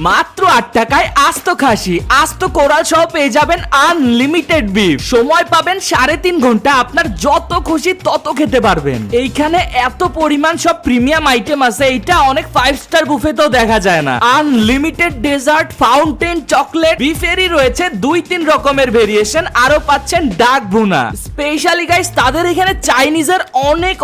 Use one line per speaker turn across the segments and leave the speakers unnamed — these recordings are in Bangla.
মাত্র 8 টাকায় আস্ত খাসি, আস্ত কোরাল সহ পেয়ে যাবেন আনলিমিটেড বিফ। সময় পাবেন 3.5 ঘন্টা, আপনার যত খুশি তত খেতে পারবেন। এইখানে এত পরিমাণ সব প্রিমিয়াম আইটেম আছে, এটা অনেক 5 স্টার বুফেতেও দেখা যায় না। আনলিমিটেড ডেজার্ট, ফাউন্টেন, চকলেট, বিফেরই রয়েছে 2-3 রকমের ভেরিয়েশন, আরো পাচ্ছেন ডাক ভুনা। স্পেশালি গাইস তাদের এখানে চাইনিজের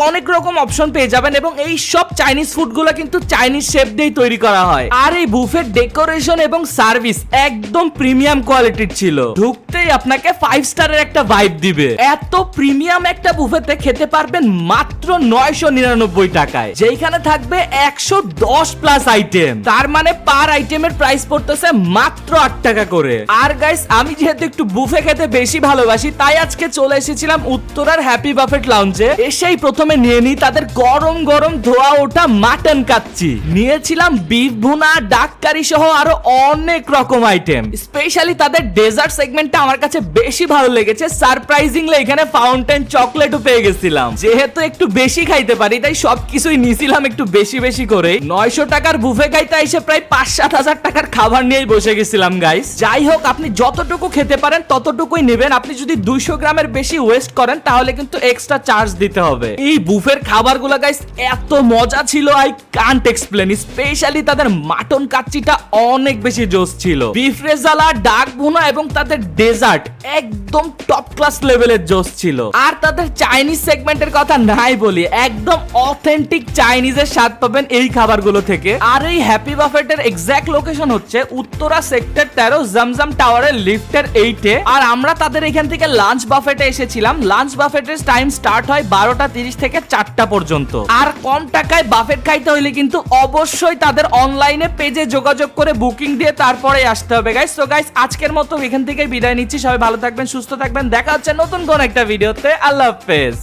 অনেক রকম অপশন পেয়ে যাবেন এবং এই সব চাইনিজ ফুডগুলো কিন্তু চাইনিজ শেফ দিয়েই তৈরি করা হয়। আর এই বুফের ডেকোরেশন এবং সার্ভিস একদম প্রিমিয়াম কোয়ালিটির ছিল। ঢুকতেই আপনাকে 5 স্টারের একটা ভাইব দিবে। এত প্রিমিয়াম একটা বুফেতে খেতে পারবেন মাত্র 999 টাকায়, যেখানে থাকবে 110 প্লাস আইটেম। তার মানে পার আইটেমের প্রাইস পড়তেছে মাত্র 8 টাকা করে। আর গাইস আমি যেহেতু একটু বুফে খেতে বেশি ভালোবাসি, তাই আজকে চলে এসেছিলাম উত্তরার হ্যাপি বাফেট লাউঞ্জে। এসেই প্রথমে নিয়ে নিই তাদের গরম গরম ধোয়া ওঠা মাটন কাচ্চি, নিয়েছিলাম বিফ ভুনা, ডাক কারি সহ আরো অনেক রকম আইটেম। স্পেশালি তাদের ডেজার্ট সেগমেন্টটা আমার কাছে বেশি ভালো লেগেছে। সারপ্রাইজিংলি এখানে ফাউন্টেন চকলেটও পেয়ে গেছিলাম। যেহেতু একটু বেশি খাইতে পারি তাই সবকিছুই নিয়েছিলাম একটু বেশি করে। 900 টাকার বুফে খাইতে এসে প্রায় 5-7 হাজার টাকার খাবার নিয়েই বসে গেছিলাম গাইস। যাই হোক, আপনি যতটুকু খেতে পারেন ততটুকুই নেবেন। আপনি যদি 200 গ্রামের বেশি ওয়েস্ট করেন তাহলে কিন্তু এক্সট্রা চার্জ দিতে হবে। এই বুফের খাবারগুলো গাইস এত মজা ছিল, আই কান্ট এক্সপ্লেন। স্পেশালি তাদের মাটন কাচ্চিটা অনেক বেশি জোস ছিল। বিফ রেজালা, ডাক ভুনা এবং তাদের ডেজার্ট একদম টপ ক্লাস লেভেলের জোস ছিল। আর তাদের চাইনিজ সেগমেন্টের কথা নাই বলি, একদম অথেন্টিক চাইনিজের স্বাদ পাবেন এই খাবারগুলো থেকে। আর এই হ্যাপি বাফেটের এক্সাক্ট লোকেশন হচ্ছে উত্তরা সেক্টর 13 জমজম টাওয়ারের লিফটের 8-এ। আর আমরা তাদের এখান থেকে লাঞ্চ বাফেটে এসেছিলাম। লাঞ্চ বাফেটের টাইম স্টার্ট হয় 12:30 থেকে 4টা পর্যন্ত। আর কম টাকায় বাফেট খাইতে হইলে কিন্তু অবশ্যই তাদের অনলাইনে পেজে যোগাযোগ করে বুকিং দিয়ে তারপরে আসতে হবে গাইস। সো গাইস আজকের মতো এখান থেকে বিদায় নিচ্ছি। সবাই ভালো থাকবেন, সুস্থ থাকবেন, দেখা হচ্ছে নতুন কোন একটা ভিডিওতে। আল্লাহ হাফেজ।